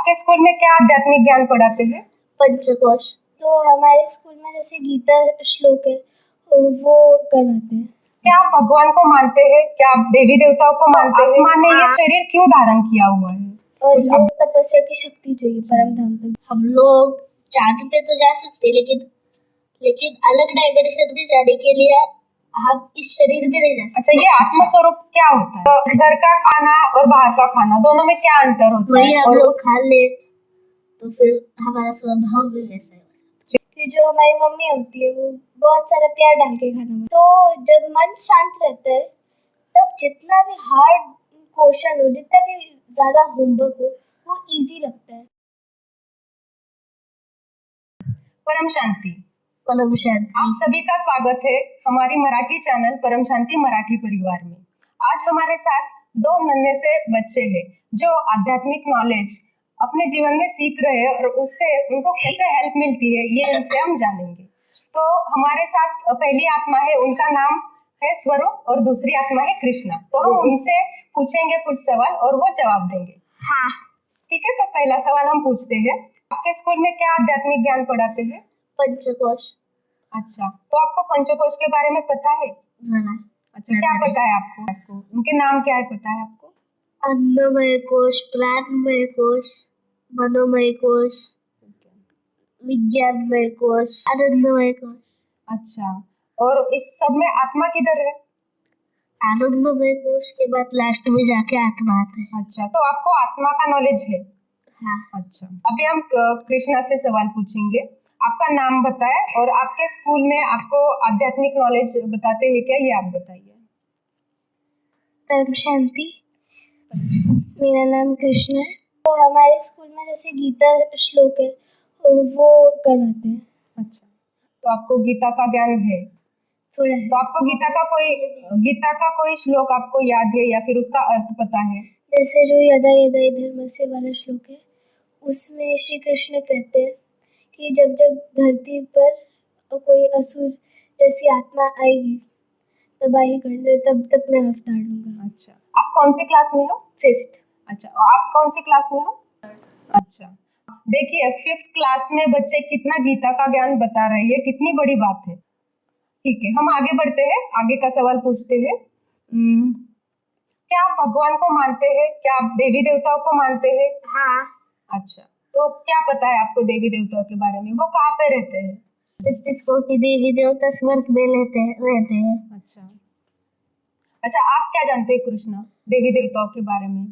आपके स्कूल में क्या आध्यात्मिक ज्ञान पढ़ाते हैं? पंचकोश। तो हमारे स्कूल में जैसे गीता श्लोक है वो करवाते हैं। क्या आप भगवान को मानते हैं? क्या आप देवी देवताओं को मानते हैं? आत्मा ने ये शरीर क्यों धारण किया हुआ है? और योग तपस्या की शक्ति चाहिए परम धाम तक। हम लोग चांद पे तो जा सकते लेकिन अलग डायमेंशन में जाने के लिए हम इस शरीर में नहीं जा सकते। अच्छा, ये आत्म स्वरूप क्या होता है? तो घर का खाना और बाहर का खाना दोनों में क्या अंतर होता है? वही हम लोग खा ले तो फिर हमारा स्वभाव भी वैसा है। कि जो हमारी मम्मी होती है वो बहुत सारा प्यार डाल के खाना बनाती है। तो जब मन शांत रहता है तब जितना भी हार्ड क्वेश्चन हो, जितना भी ज्यादा होमवर्क हो, वो इजी लगता है। परम शांति। परम शांति। आप सभी का स्वागत है हमारी मराठी चैनल परम शांति मराठी परिवार में। आज हमारे साथ दो नन्हे से बच्चे हैं जो आध्यात्मिक नॉलेज अपने जीवन में सीख रहे हैं और उससे उनको कैसे हेल्प मिलती है ये इनसे हम जानेंगे। तो हमारे साथ पहली आत्मा है, उनका नाम है स्वरूप और दूसरी आत्मा है कृष्णा। तो हम उनसे पूछेंगे कुछ सवाल और वो जवाब देंगे। हाँ ठीक है, तो पहला सवाल हम पूछते हैं, आपके स्कूल में क्या आध्यात्मिक ज्ञान पढ़ाते हैं? पंचकोश। अच्छा, तो आपको पंचकोश के बारे में पता है? जरा। अच्छा, क्या पता है आपको? उनके नाम क्या है पता है आपको? अन्नमय कोश, प्राणमय कोश, मनोमय कोश, विज्ञानमय कोश, आनंदमय कोश। अच्छा, और इस सब में आत्मा किधर है? आनंदमय कोश के बाद लास्ट में जाके आत्मा आता है। अच्छा, तो आपको आत्मा का नॉलेज है? हाँ। अच्छा, अभी हम कृष्णा से सवाल पूछेंगे। आपका नाम बताएं और आपके स्कूल में आपको आध्यात्मिक नॉलेज बताते हैं क्या, ये आप बताइए। परम शांति। मेरा नाम कृष्णा है। तो हमारे स्कूल में जैसे गीता श्लोक है वो करवाते हैं। अच्छा, तो आपको गीता का ज्ञान है? थोड़ा। तो आपको गीता का कोई श्लोक आपको याद है या फिर उसका अर्थ पता है? जैसे जो यदा यदा धर्मस्य वाला श्लोक है उसमें श्री कृष्ण कहते हैं कि जब जब धरती पर कोई असुर जैसी आत्मा आएगी तबाही करने तब मैं अवतार लूंगा। अच्छा, आप कौन सी क्लास में हो? 5th। अच्छा, आप कौन सी क्लास में हो? अच्छा, देखिए 5th क्लास में बच्चे कितना गीता का ज्ञान बता रहे हैं, कितनी बड़ी बात है। ठीक है, हम आगे बढ़ते हैं, आगे का सवाल पूछते हैं। क्या आप भगवान को मानते हैं? क्या आप देवी देवताओं को मानते हैं? हाँ। अच्छा, तो क्या पता है आपको देवी देवताओं के बारे में? वो कहाँ पे रहते हैं? 33 कोटि देवी देवता स्वर्ग में रहते हैं। अच्छा अच्छा, आप क्या जानते हैं कृष्णा देवी देवताओं के बारे में?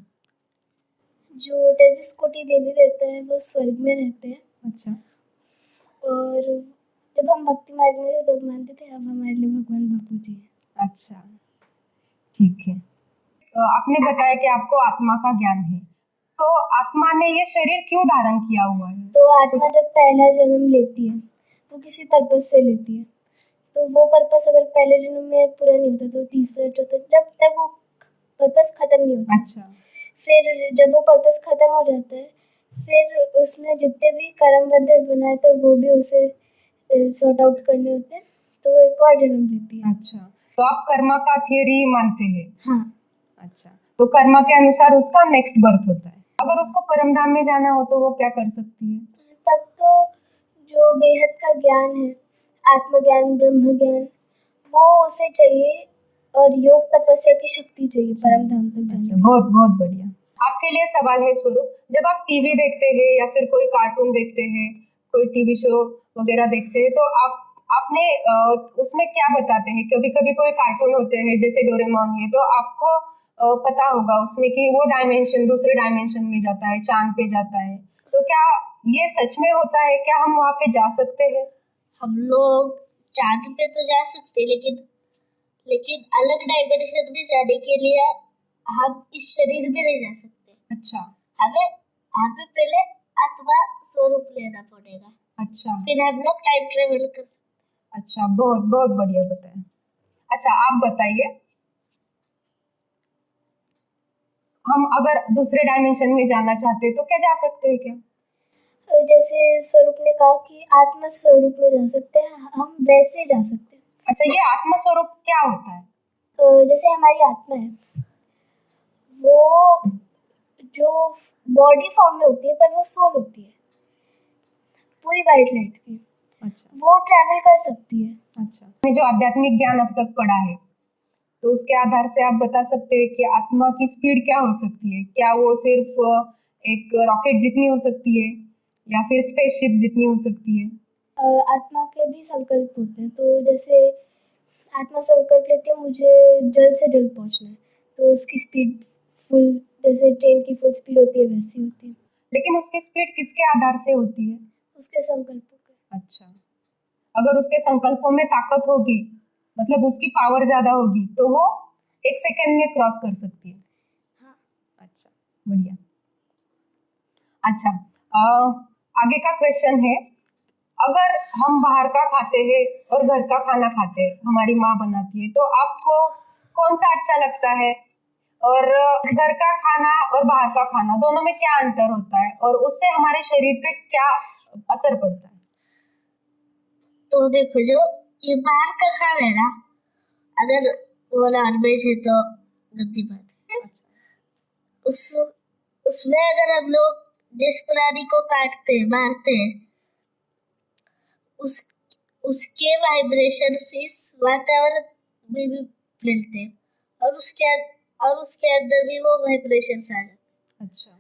जो 33 कोटि देवी देवता है वो स्वर्ग में रहते हैं। अच्छा, और जब हम भक्ति मार्ग में थे तब मानते थे, अब हमारे लिए भगवान बापू जी है। अच्छा, ठीक है। तो आपने बताया कि आपको आत्मा का ज्ञान है, तो आत्मा ने ये शरीर क्यों धारण किया हुआ है? तो आत्मा जब पहला जन्म लेती है वो किसी पर्पस से लेती है, तो वो पर्पस अगर पहले जन्म में पूरा नहीं होता तो तीसरा चौथा जब तक वो पर्पस खत्म नहीं होता। अच्छा, फिर जब वो पर्पस खत्म हो जाता है फिर उसने जितने भी कर्म बंधन बनाए तो वो भी उसे सॉर्ट आउट करने होते हैं, तो वो एक और जन्म लेती है। अच्छा, तो आप कर्मा का थियरी मानते हैं? हाँ। अच्छा, तो कर्मा के अनुसार उसका नेक्स्ट बर्थ होता है। अगर उसको परमधाम में जाना हो तो वो क्या कर सकती है? तब तो जो बेहद का ज्ञान है, आत्मज्ञान, ब्रह्म ज्ञान, वो उसे चाहिए और योग तपस्या की शक्ति चाहिए परम धाम तक जाने। अच्छा, बहुत बहुत बढ़िया। आपके लिए सवाल है स्वरूप, जब आप टीवी देखते हैं या फिर कोई कार्टून देखते हैं, कोई टीवी शो वगैरह देखते हैं, तो आपने उसमें क्या बताते हैं? कभी कभी कोई कार्टून होते हैं जैसे डोरेमोन है, तो आपको पता होगा उसमें कि वो डायमेंशन दूसरे डायमेंशन में जाता है, चांद पे जाता है, तो क्या ये सच में होता है? क्या हम वहाँ पे जा सकते हैं? हम लोग चांद पे तो जा सकते लेकिन अलग डायमेंशन में जाने के लिए हम इस शरीर में नहीं जा सकते। अच्छा, हमें पहले आत्मा स्वरूप लेना पड़ेगा। अच्छा, फिर हम लोग टाइम ट्रेवल कर सकते। अच्छा, बहुत बहुत बढ़िया बताया। अच्छा, आप बताइए, हम अगर दूसरे डायमेंशन में जाना चाहते हैं तो क्या जा सकते हैं क्या? जैसे स्वरूप ने कहा कि आत्मा स्वरूप में जा सकते हैं, हम वैसे जा सकते हैं। अच्छा, ये आत्म स्वरूप क्या होता है? जैसे हमारी आत्मा है वो जो बॉडी फॉर्म में होती है पर वो सोल होती है पूरी वाइट लाइट की, अच्छा वो ट्रैवल कर सकती है। अच्छा। हमने जो आध्यात्मिक ज्ञान अब तक पढ़ा है, तो उसके आधार से आप बता सकते हैं कि आत्मा की स्पीड क्या हो सकती है? क्या वो सिर्फ एक रॉकेट जितनी हो सकती है या फिर स्पेसशिप जितनी हो सकती है? आत्मा के भी संकल्प होते हैं, तो जैसे आत्मा संकल्प लेती है मुझे जल्द से जल्द पहुंचना है, तो उसकी स्पीड फुल, जैसे ट्रेन की फुल स्पीड होती है वैसी होती है, लेकिन उसकी स्पीड किसके आधार से होती है? उसके संकल्पों के। अच्छा, अगर उसके संकल्पों में ताकत होगी, मतलब उसकी पावर ज्यादा होगी, तो वो 1 सेकंड में क्रॉस कर सकती है। हाँ। अच्छा, बढ़िया। अच्छा, आगे का क्वेश्चन है, अगर हम बाहर का खाते हैं और घर का खाना खाते हैं, हमारी माँ बनाती है, तो आपको कौन सा अच्छा लगता है? और घर का खाना और बाहर का खाना दोनों में क्या अंतर होता है और उससे हमारे शरीर पे क्या असर पड़ता है? तो देखो, जो ये बाहर का खाना है ना, अगर वो नॉनवेज है तो गंदी बात है। अच्छा उस उसमें अगर हम लोग जिस प्राणी को काटते हैं, मारते हैं, उस उसके वाइब्रेशन से इस वातावरण में भी फैलते हैं और उसके अंदर भी वो वाइब्रेशन आ जाते हैं। अच्छा,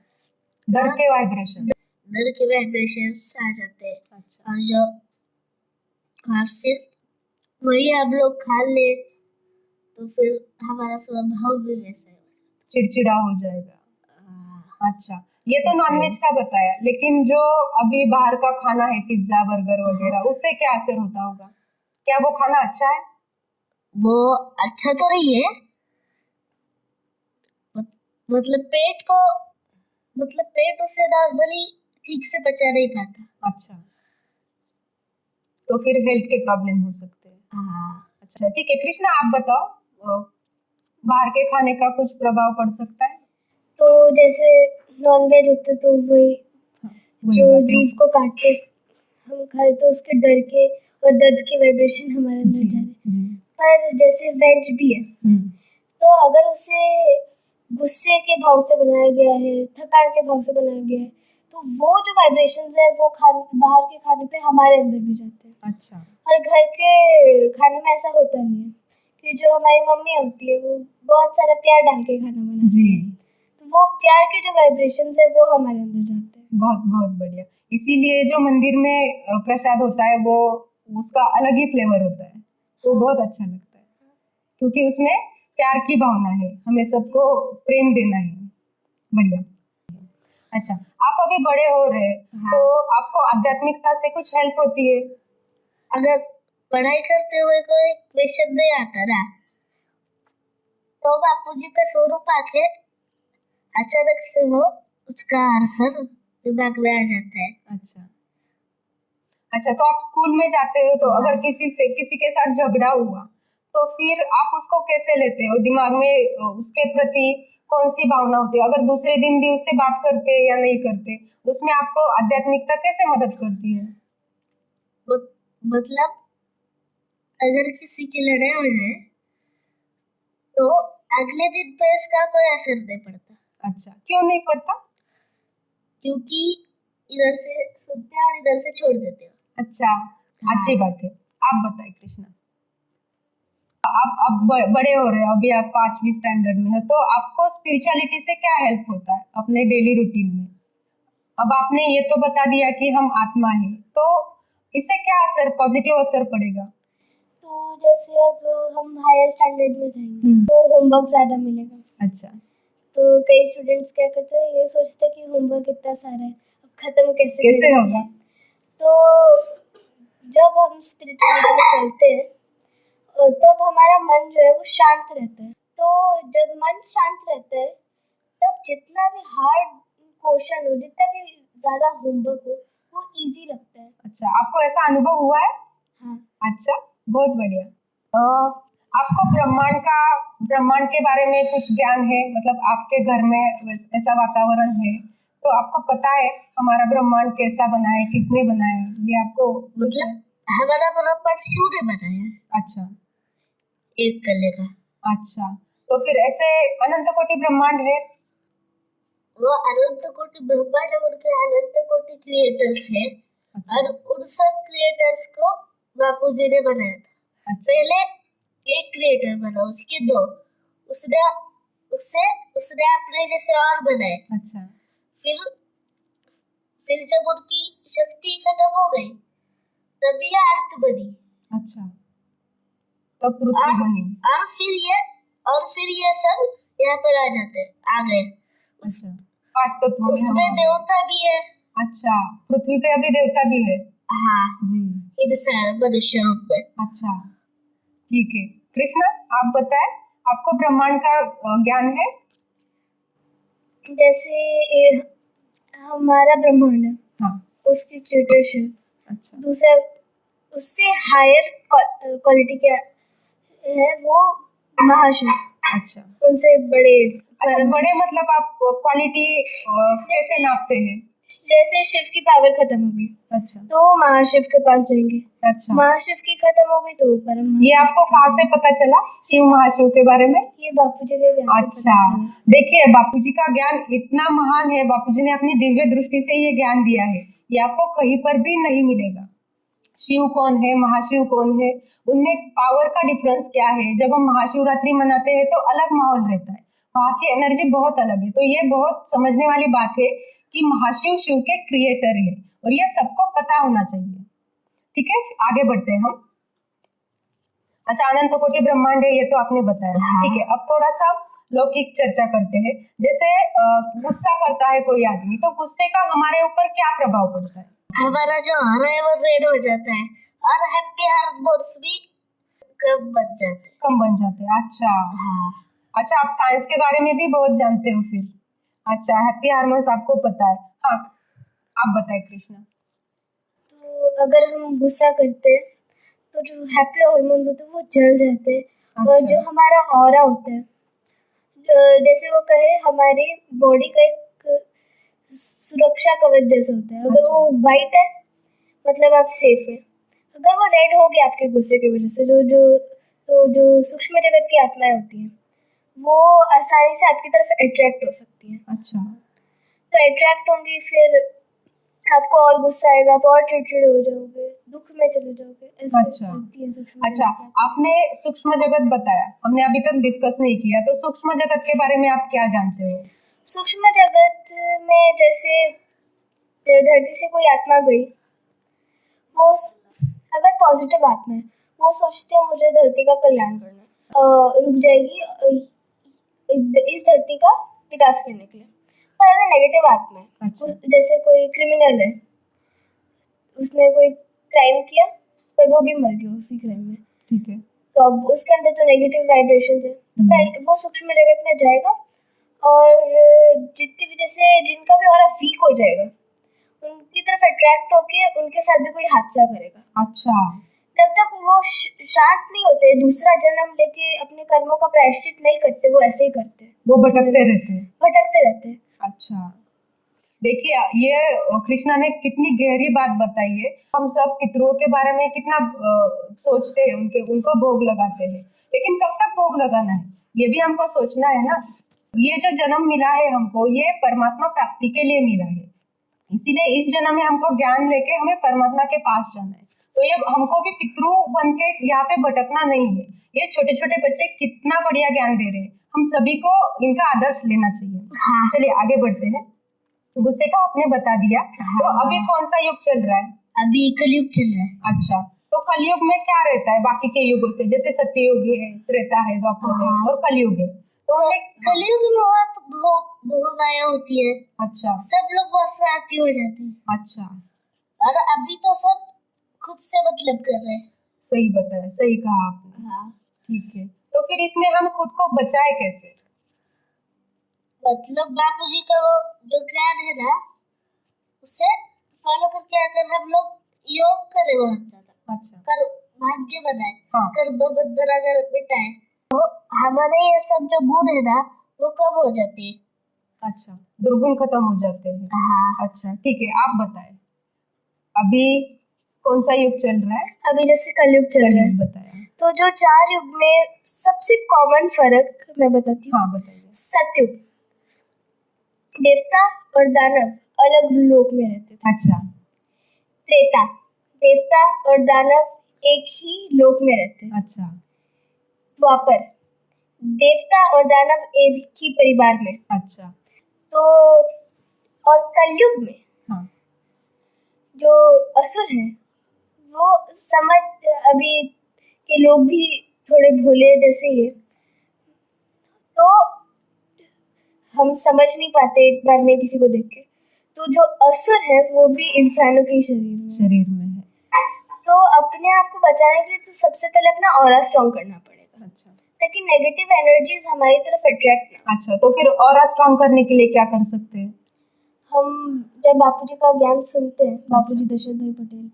डर के वाइब्रेशन। डर के वाइब्रेशन आ जाते हैं। अच्छा और फिर वही हम लोग खा ले तो फिर हमारा स्वभाव भी वैसा है, चिड़चिड़ा हो जाएगा। आ, अच्छा, ये तो नॉनवेज का बताया, लेकिन जो अभी बाहर का खाना है, पिज्जा बर्गर वगैरह, उससे क्या असर होता होगा? क्या वो खाना अच्छा है? वो अच्छा तो नहीं है। मतलब पेट उसे नॉर्मली ठीक से पचा नहीं पाता। अच्छा, तो फिर हेल्थ के प्रॉब्लम हो सकते हैं। हाँ, अच्छा ठीक है, कृष्णा आप बताओ, बाहर के खाने का कुछ प्रभाव पड़ सकता है? तो जैसे नॉनवेज होता है तो वही वही जो बात है। जीव को काट के हम खाए तो उसके डर के और दर्द के वाइब्रेशन हमारे अंदर जी जा रहे हैं। जी पर जैसे वेज भी है, तो अगर उसे गुस्से के भाव से बनाया गया है, थकान के भाव से बनाया गया है, तो वो जो वाइब्रेशंस है वो बाहर के खाने पे हमारे अंदर भी जाते हैं। अच्छा और घर के खाने में ऐसा होता नहीं है कि जो हमारी मम्मी होती है वो बहुत सारा प्यार डाल के खाना बनाती जी, है, तो वो प्यार के जो वाइब्रेशंस है वो हमारे अंदर जाते हैं। बहुत बहुत बढ़िया। इसीलिए जो मंदिर में प्रसाद होता है, वो उसका अलग ही फ्लेवर होता है, वो बहुत अच्छा लगता है, क्योंकि उसमें प्यार की भावना है, हमें सबको प्रेम देना है। बढ़िया। अच्छा, आप अभी बड़े हो रहे हैं, हाँ। तो आपको आध्यात्मिकता से कुछ हेल्प होती है? अगर पढ़ाई करते हुए कोई क्वेश्चन नहीं आता ना, तो बापूजी का स्वरूप आके अचानक से वो उसका आंसर दिमाग में आ जाता है। अच्छा अच्छा, तो आप स्कूल में जाते हो, तो अगर किसी के साथ झगड़ा हुआ, तो फिर आप उसको कैसे लेते हो? दिमाग में उसके प्रति कौन सी भावना होती है? अगर दूसरे दिन भी उससे बात करते हैं या नहीं करते, उसमें आपको आध्यात्मिकता कैसे मदद करती है? मतलब अगर किसी की लड़ाई हो जाए तो अगले दिन पे इसका कोई असर नहीं पड़ता। अच्छा, क्यों नहीं पड़ता? क्योंकि इधर से सुनते हैं और इधर से छोड़ देते हो। अच्छा, अच्छी बात है। आप बताइए कृष्णा, आप बड़े हो रहे हो, अभी आप 5वीं स्टैंडर्ड में हो, तो आपको स्पिरिचुअलिटी से क्या हेल्प होता है अपने डेली रूटीन में? अब आपने ये तो बता दिया कि हम आत्मा है, तो इससे क्या असर, पॉजिटिव असर पड़ेगा? तो जैसे अब हम हायर स्टैंडर्ड में जाएंगे तो होमवर्क ज्यादा मिलेगा। अच्छा तो कई स्टूडेंट्स क्या करते हैं, ये सोचते हैं कि होमवर्क इतना सारा है, अब खत्म कैसे करें? होगा? तो जब हम स्पिरिचुअलिटी में चलते हैं तब हमारा मन जो है वो शांत रहता है। तो जब मन शांत रहता है तब जितना भी हार्ड क्वेश्चन हो, जितना भी ज्यादा होमवर्क हो, वो इजी लगता है। अच्छा, आपको ऐसा अनुभव हुआ है? हाँ। अच्छा, बहुत बढ़िया। आपको ब्रह्मांड के बारे में कुछ ज्ञान है? मतलब आपके घर में ऐसा वातावरण है, तो आपको पता है हमारा ब्रह्मांड कैसा बना है, किसने बनाया है, ये आपको मतलब हमारा ब्रह्मांड शिव ने बनाया है, अच्छा एक कले का। अच्छा, तो फिर ऐसे अनंत कोटि ब्रह्मांड है? वो अनंत कोटि ब्रह्मांड और उनके अनंत कोटि क्रिएटर्स है अच्छा और उन सब क्रिएटर्स को बापू जी ने बनाया था। अच्छा पहले एक क्रिएटर बना, उसके दो, उसने उसने अपने जैसे और बनाए। अच्छा फिर जब उनकी शक्ति खत्म हो गई तभी ये अर्थ बनी अच्छा तब पृथ्वी और बनी। और फिर ये सब यहाँ पर आ जाते हैं, आ गए। अच्छा 5 तत्वों में हम उसमें आ गए। देवता भी है। अच्छा पृथ्वी पे अभी देवता भी है। हाँ, जी इधर से मनुष्य रूप में। अच्छा ठीक है। कृष्णा आप बताएं, आपको ब्रह्मांड का ज्ञान है? जैसे हमारा ब्रह्मांड है, हाँ उसकी क्रिएटरशिप, अच्छा दूसरा उससे हायर क्वालिटी क्या है, वो महाशिव, अच्छा उनसे बड़े अच्छा परम। बड़े मतलब आप क्वालिटी कैसे नापते हैं? जैसे शिव की पावर खत्म हो गई अच्छा तो महाशिव के पास जाएंगे, अच्छा महाशिव की खत्म हो गई तो परम ये महाशिव आपको के कहाँ पास से पता चला शिव महाशिव के बारे में? जाएंगे। ये बापू जी के ज्ञान से पता अच्छा चला। देखिए बापूजी का ज्ञान इतना महान है, बापूजी ने अपनी दिव्य दृष्टि से ये ज्ञान दिया है, ये आपको कहीं पर भी नहीं मिलेगा। शिव कौन है, महाशिव कौन है, उनमें पावर का डिफरेंस क्या है। जब हम महाशिवरात्रि मनाते हैं तो अलग माहौल रहता है, वहाँ की एनर्जी बहुत अलग है। तो ये बहुत समझने वाली बात है कि महाशिव शिव के क्रिएटर है और ये सबको पता होना चाहिए। ठीक है आगे बढ़ते हैं हम। अच्छा अनंत कोटि ब्रह्मांड है ये तो आपने बताया। हाँ। ठीक है अब थोड़ा सा लौकिक चर्चा करते हैं। जैसे गुस्सा करता है कोई आदमी तो गुस्से का हमारे ऊपर क्या प्रभाव पड़ता है? हमारा जो हरा है वो रेड हो जाता है और हैप्पी हार्मोन्स भी कम बन जाते हैं। कम बन जाते हैं। अच्छा हाँ, अच्छा आप साइंस के बारे में भी बहुत जानते हो फिर। अच्छा हैप्पी हार्मोन्स आपको पता है। हाँ आप बताएं कृष्णा। तो अगर हम गुस्सा करते हैं तो जो हैप्पी हार्मोन्स होते हैं वो जल जाते हैं, और जो हमारा ऑरा होता है, जैसे वो कहे हमारी बॉडी का एक सुरक्षा कवच जैसा होता है, अगर वो वाइट है मतलब आप सेफ है, अगर वो रेड हो गया आपके गुस्से की वजह से, जो सूक्ष्म जगत की आत्माएं होती हैं वो आसानी से आपकी तरफ अट्रैक्ट हो सकती हैं। अच्छा तो अट्रैक्ट होंगी, फिर आपको और गुस्सा आएगा, आप और चिड़चिड़े हो जाओगे, दुख में चले जाओगे। ऐसे अच्छा। करती है सूक्ष्म अच्छा जगत की आत्माएं। आपने सूक्ष्म जगत बताया, हमने अभी तक डिस्कस नहीं किया, तो सूक्ष्म जगत के बारे में आप क्या जानते हो? सूक्ष्म जगत में जैसे धरती से कोई आत्मा गई, वो अगर पॉजिटिव आत्मा है वो सोचती है मुझे धरती का कल्याण करना है, रुक जाएगी इस धरती का विकास करने के लिए। पर अगर नेगेटिव आत्मा है, अच्छा। जैसे कोई क्रिमिनल है, उसने कोई क्राइम किया पर वो भी मर गया उसी क्राइम में, ठीक है तो अब उसके अंदर तो नेगेटिव वाइब्रेशन है, तो पहले वो सूक्ष्म जगत में जाएगा और जितनी भी जैसे जिनका भी और वीक हो जाएगा उनकी तरफ अट्रैक्ट होके उनके साथ भी कोई हादसा करेगा। अच्छा जब तक वो शांत नहीं होते, दूसरा जन्म लेके अपने कर्मों का प्रायश्चित नहीं करते, वो ऐसे ही करते हैं, वो भटकते रहते हैं। अच्छा देखिए ये कृष्णा ने कितनी गहरी बात बताई है। हम सब पितरों के बारे में कितना सोचते हैं, उनको भोग लगाते हैं, लेकिन कब तक भोग लगाना है ये भी हमको सोचना है ना। ये जो जन्म मिला है हमको, ये परमात्मा प्राप्ति के लिए मिला है, इसीलिए इस जन्म में हमको ज्ञान लेके हमें परमात्मा के पास जाना है। तो ये हमको भी पितृ बन के यहाँ पे भटकना नहीं है। ये छोटे छोटे बच्चे कितना बढ़िया ज्ञान दे रहे हैं, हम सभी को इनका आदर्श लेना चाहिए। हाँ। चलिए आगे बढ़ते हैं। गुस्से का आपने बता दिया। तो अभी कौन सा युग चल रहा है? अभी कलयुग चल रहा है। अच्छा तो कलयुग में क्या रहता है बाकी के युगों से? जैसे सत्ययुग है, त्रेता है, द्वापर है और कलयुग है। तो कलयुग में बहुत माया होती है। अच्छा सब लोग बहुत स्वार्थी हो जाते हैं। अच्छा और अभी तो सब खुद से मतलब कर रहे हैं। सही बताया, सही कहा आपने। हाँ। ठीक है तो फिर इसमें हम खुद को बचाए कैसे? मतलब बापू जी का वो जो ज्ञान है ना, उसे फॉलो करके अगर हम लोग योग करें बहुत ज्यादा, अच्छा कर भाग्य बनाए, हाँ। कर्म बंधन अगर मिटाए तो हमारे ये सब जो गुण है ना वो कम हो जाती है। अच्छा दुर्गुण खत्म हो जाते हैं। हाँ। अच्छा ठीक है आप बताएं अभी कौन सा युग चल रहा है? अभी जैसे कलयुग चल रहा है, बताया। तो जो 4 युग में सबसे कॉमन फर्क मैं बताती हूँ। हाँ बताइए। सतयुग, देवता और दानव अलग लोक में रहते थे। अच्छा। त्रेता, देवता और दानव एक ही लोक में रहते। अच्छा। द्वापर, देवता और दानव एक ही परिवार में। अच्छा। तो और कलयुग में हाँ। जो असुर हैं वो समझ, अभी के लोग भी थोड़े भोले जैसे ही हैं, तो हम समझ नहीं पाते एक बार में किसी को देख के। तो जो असुर है वो भी इंसानों के शरीर में है। तो अपने आप को बचाने के लिए तो सबसे पहले अपना ऑरा स्ट्रॉन्ग करना पड़ेगा। अच्छा। ताकि नेगेटिव एनर्जीज हमारी तरफ अट्रैक्ट ना। अच्छा, तो फिर ऑरा स्ट्रॉन्ग करने के लिए क्या कर सकते हैं? हम जब बापूजी का ज्ञान सुनते हैं, बापूजी दशरथ भाई पटेल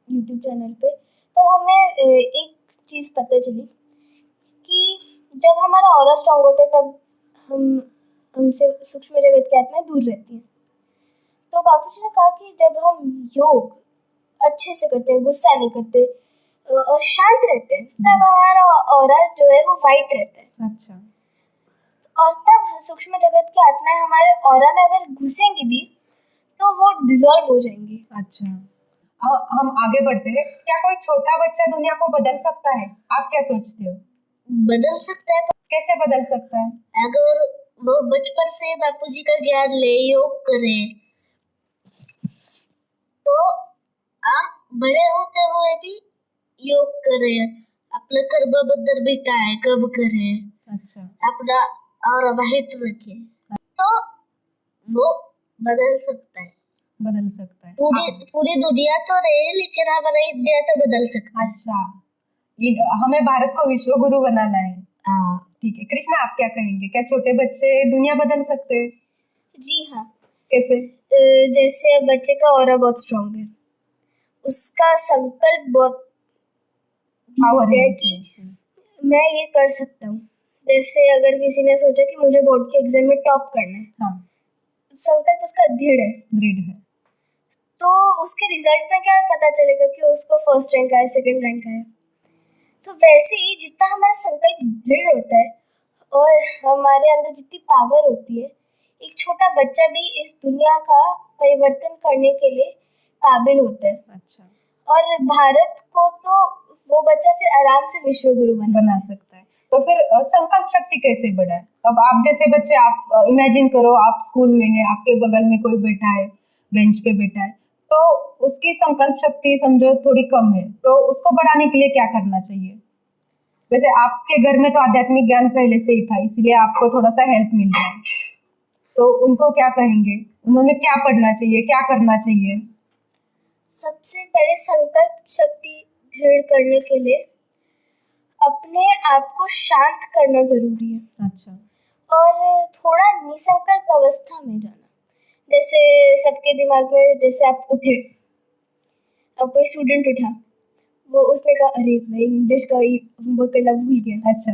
यूट्यूब चैनल पे, तो हमें एक चीज़ पता चली कि जब हमारा ऑरा स्ट्रॉन्ग होता है तब हमसे सूक्ष्म जगत की आत्माएं दूर रहती हैं। तो बापूजी ने कहा कि जब हम योग अच्छे से करते हैं, गुस्सा नहीं करते और शांत रहते हैं, तब हमारा ऑरा जो है वो वाइट रहता है। अच्छा। और तब सूक्ष्म जगत की आत्माएं हमारे ऑरा में अगर घुसेंगी भी तो वो डिसॉल्व हो जाएंगी। अच्छा। हम आगे बढ़ते हैं। क्या कोई छोटा बच्चा दुनिया को बदल सकता है? आप क्या सोचते हो? बदल सकता है, कैसे बदल सकता है? अगर वो बचपन से बापूजी का ज्ञान ले, योग करे, तो आप बड़े होते हुए भी योग करें, अपने कर्म बंधन मिटाए, कब करें, अच्छा। अपना और वाइट रखे, तो वो बदल सकता है। बदल सकता है। पूरी दुनिया तो नहीं, लेकिन हमारा इंडिया तो बदल सकता है। अच्छा, हमें भारत को विश्व गुरु बनाना है। हाँ। ठीक है कृष्णा, आप क्या कहेंगे? क्या छोटे बच्चे दुनिया बदल सकते हैं? जी हाँ। कैसे? जैसे बच्चे का ऑरा बहुत स्ट्रांग है, उसका संकल्प बहुत पावर है कि मैं ये कर सकता हूँ। जैसे अगर किसी ने सोचा कि मुझे बोर्ड के एग्जाम में टॉप करना है, हाँ। संकल्प उसका दृढ़ है, तो उसके रिजल्ट में क्या पता चलेगा कि उसको फर्स्ट रैंक आया, सेकंड रैंक आया। तो वैसे ही जितना हमारा संकल्प दृढ़ होता है और हमारे अंदर जितनी पावर होती है, एक छोटा बच्चा भी इस दुनिया का परिवर्तन करने के लिए काबिल होता है। अच्छा। और भारत को तो वो बच्चा फिर आराम से विश्व गुरु बना सकता है। तो फिर संकल्प शक्ति कैसे बढ़ाए? अब आप जैसे बच्चे, आप इमेजिन करो आप स्कूल में है, आपके बगल में कोई बैठा है, बेंच पे बैठा है, तो उसकी संकल्प शक्ति समझो थोड़ी कम है, तो उसको बढ़ाने के लिए क्या करना चाहिए? वैसे आपके घर में तो आध्यात्मिक ज्ञान पहले से ही था, इसलिए आपको थोड़ा सा हेल्प मिल रहा है, तो उनको क्या कहेंगे? उन्होंने क्या पढ़ना चाहिए, क्या करना चाहिए? सबसे पहले संकल्प शक्ति दृढ़ करने के लिए अपने आप को शांत करना जरूरी है। अच्छा। और थोड़ा निसंकल्प अवस्था में जाना। जैसे सबके दिमाग में, जैसे आप उठे, अब कोई स्टूडेंट उठा, वो उसने कहा अरे मैं इंग्लिश का होमवर्क करना भूल गया। अच्छा।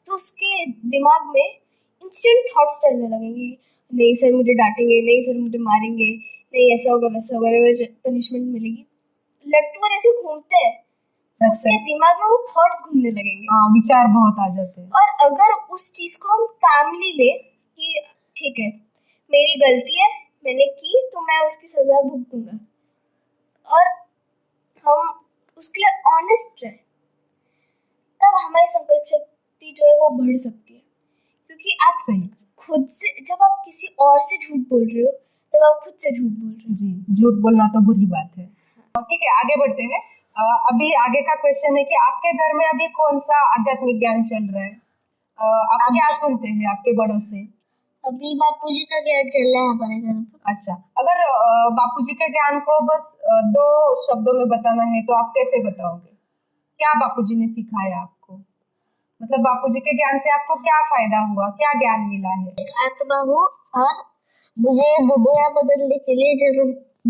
तो उसके दिमाग में इंस्टेंट थॉट्स चलने लगेंगे, नहीं सर मुझे डांटेंगे, नहीं सर मुझे मारेंगे, नहीं ऐसा होगा वैसा होगा, मुझे पनिशमेंट मिलेगी। लट्टू जैसे घूमते हैं, उसके दिमाग में वो थॉट्स घूमने लगेंगे। हाँ, विचार बहुत आ जाते हैं। और अगर उस चीज को हम कामली ले कि ठीक है मेरी गलती है, मैंने की तो मैं उसकी सजा भुगतूंगा, और हम उसके लिए ऑनेस्ट रहे, तब हमारी संकल्प शक्ति जो है वो बढ़ सकती है। क्योंकि आप खुद से, जब आप किसी और से झूठ बोल रहे हो तब आप खुद से झूठ बोल रहे हो। जी, झूठ बोलना तो बुरी बात है। ठीक है, आगे बढ़ते हैं। अभी आगे का क्वेश्चन है कि आपके घर में अभी कौन सा आध्यात्मिक ज्ञान चल रहा है? आप क्या सुनते हैं आपके बड़ों से? अभी बापूजी का ज्ञान चल रहा है हमारे घर में। अच्छा, अगर बापूजी के ज्ञान को बस 2 शब्दों में बताना है तो आप कैसे बताओगे? क्या बापूजी ने सिखाया आपको? मतलब बापूजी के ज्ञान से आपको क्या फायदा हुआ, क्या ज्ञान मिला है? एक आत्मा हूँ और मुझे दुनिया बदलने के लिए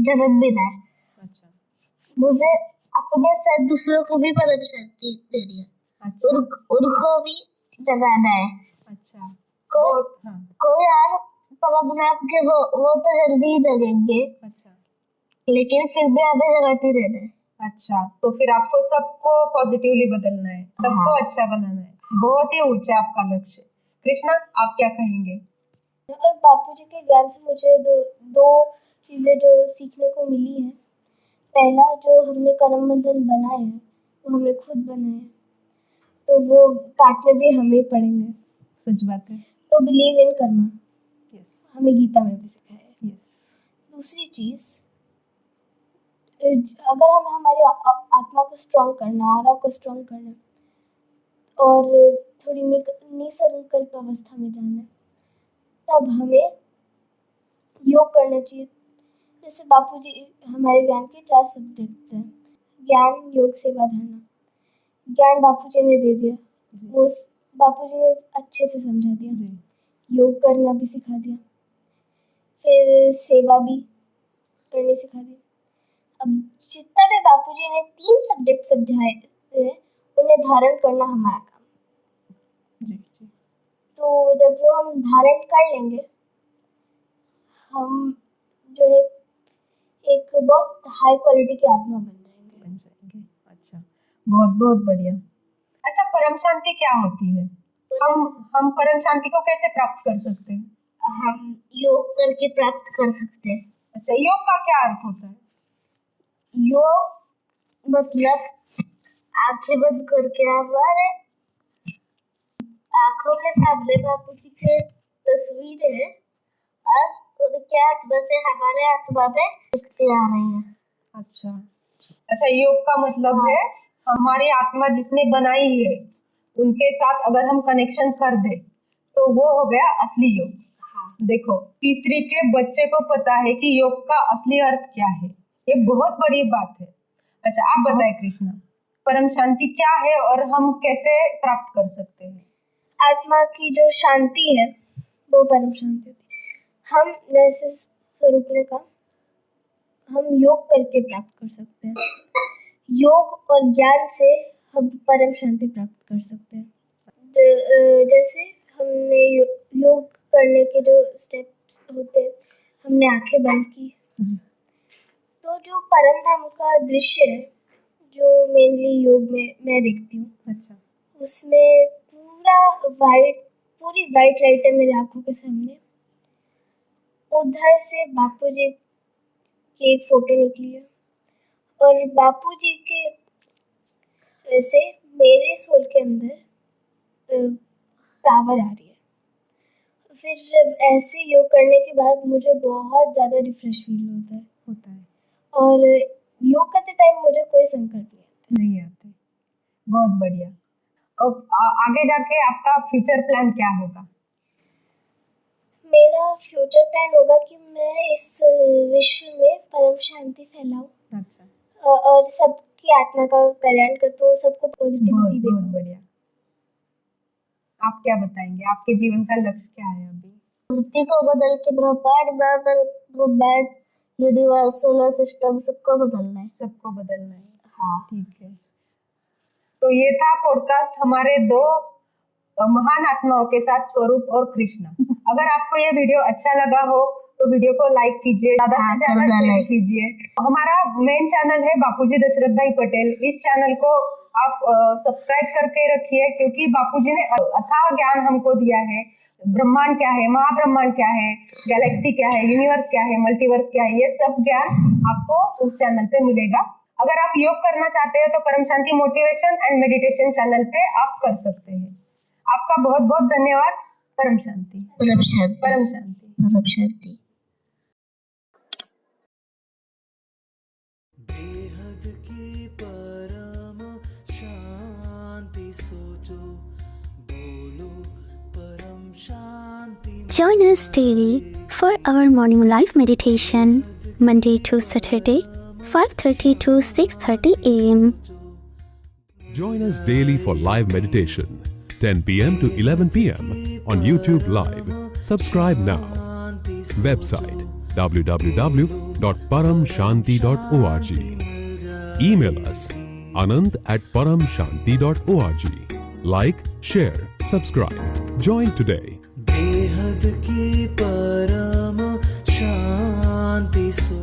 जन्म मिला है। अच्छा। मुझे अपने साथ दूसरों को भी परम शांति देनी है। अच्छा। उनको भी जगाना है। अच्छा। कोई और परम नाम के वो तो जल्दी ही जगेंगे। अच्छा। लेकिन फिर भी हमें जगाते रहना है। अच्छा, तो फिर आपको सबको पॉजिटिवली बदलना है, सबको अच्छा बनाना है। बहुत ही ऊंचा आपका लक्ष्य। कृष्णा, आप क्या कहेंगे? और बापूजी के ज्ञान से मुझे दो चीज़ें जो सीखने को मिली है। पहला, जो हमने करम बंधन बनाए हैं वो हमने खुद बनाए हैं, तो वो काटने भी हमें ही पड़ेंगे। सच बात है। तो बिलीव इन कर्मा, यस हमें गीता में भी सिखाया है। यस दूसरी चीज़, अगर हमें हमारी आत्मा को स्ट्रॉन्ग करना, ऑरा को स्ट्रॉन्ग करना और थोड़ी निसंकल्प अवस्था में जाना है, तब हमें योग करना चाहिए। जैसे बापूजी हमारे ज्ञान के 4 सब्जेक्ट्स हैं। ज्ञान, योग, सेवा, धर्म। ज्ञान बापूजी ने दे दिया, वो बापूजी ने अच्छे से समझा दिया, जी योग करना भी सिखा दिया, फिर सेवा भी करनी सिखा दी। अब जितना भी बापूजी ने 3 सब्जेक्ट समझाए हैं, उन्हें धारण करना हमारा काम। जी जी तो जब वो हम धारण कर लेंगे, हम जो है एक बहुत हाई क्वालिटी की आत्मा बन जाएंगे। अच्छा, बहुत बहुत बढ़िया। अच्छा, परम शांति क्या होती है? हम परम शांति को कैसे प्राप्त कर सकते हैं? हम योग करके प्राप्त कर सकते हैं। अच्छा, योग का क्या अर्थ होता है? योग मतलब आंखें बंद करके हमारे आंखों के सामने बापूजी की तस्वीर है और उनके आत्मा से हमारे आत्मा में शक्ति आ रही है। अच्छा अच्छा, योग का मतलब है हमारी आत्मा जिसने बनाई है उनके साथ अगर हम कनेक्शन कर दे तो वो हो गया असली योग। देखो, तीसरी के बच्चे को पता है कि योग का असली अर्थ क्या है, ये बहुत बड़ी बात है। अच्छा, आप बताएं कृष्णा, परम शांति क्या है और हम कैसे प्राप्त कर सकते हैं? आत्मा की जो शांति है वो परम शांति होती है। हम, जैसे स्वरूप ने कहा, हम योग करके प्राप्त कर सकते हैं। योग और ज्ञान से हम परम शांति प्राप्त कर सकते हैं। जैसे हमने योग करने के जो स्टेप्स होते हैं, हमने आंखें बंद की, तो जो परम धाम का दृश्य है जो मेनली योग में मैं देखती हूँ, अच्छा, उसमें पूरी वाइट लाइट है मेरी आंखों के सामने। उधर से बापूजी की एक फोटो निकली है और बापूजी के से मेरे सोल के अंदर पावर आ रही है। फिर ऐसे योग करने के बाद मुझे बहुत ज़्यादा रिफ्रेश फील होता है और योग करते टाइम मुझे कोई संकट नहीं आते। बहुत बढ़िया। अब आगे जाके आपका फ्यूचर प्लान क्या होगा? मेरा फ्यूचर प्लान होगा कि मैं इस विश्व में परम शांति फैलाऊं। अच्छा, और सबकी आत्मा का कल्याण करता हूँ, सबको पॉजिटिविटी देता बहुत हूँ। बढ़िया। आप क्या बताएंगे, आपके जीवन का लक्ष्य क्या है अभी? धरती को बदल के ब्रह्मांड, यूनिवर्स, सोलर सिस्टम सबको बदलना है। सबको बदलना है। हाँ, ठीक है। तो ये था पॉडकास्ट हमारे 2 महान आत्माओं के साथ, स्वरूप और कृष्णा। अगर आपको ये वीडियो अच्छा लगा हो तो वीडियो को लाइक कीजिए, ज्यादा से ज्यादा शेयर कीजिए। हमारा मेन चैनल है बापूजी दशरथ भाई पटेल, इस चैनल को आप सब्सक्राइब करके रखिए, क्योंकि बापूजी ने अथाह ज्ञान हमको दिया है। ब्रह्मांड क्या है, महाब्रह्मांड क्या है, गैलेक्सी क्या है, यूनिवर्स क्या है, मल्टीवर्स क्या है, ये सब ज्ञान आपको उस चैनल पे मिलेगा। अगर आप योग करना चाहते हैं तो परम शांति मोटिवेशन एंड मेडिटेशन चैनल पे आप कर सकते हैं। आपका बहुत बहुत धन्यवाद। परम शांति, परम शांति, परम शांति, परम शांति। बेहद की परम शांति सोचो, बोलो परम शांति। Join us daily for our morning live meditation, Monday to Saturday, 5:30 to 6:30 a.m. Join us daily for live meditation, 10 p.m. to 11 p.m. on YouTube Live. Subscribe now. Website www.paramshanti.org. Email us anand@paramshanti.org. Like, share, subscribe. Join today. बेहद की परम शांति सो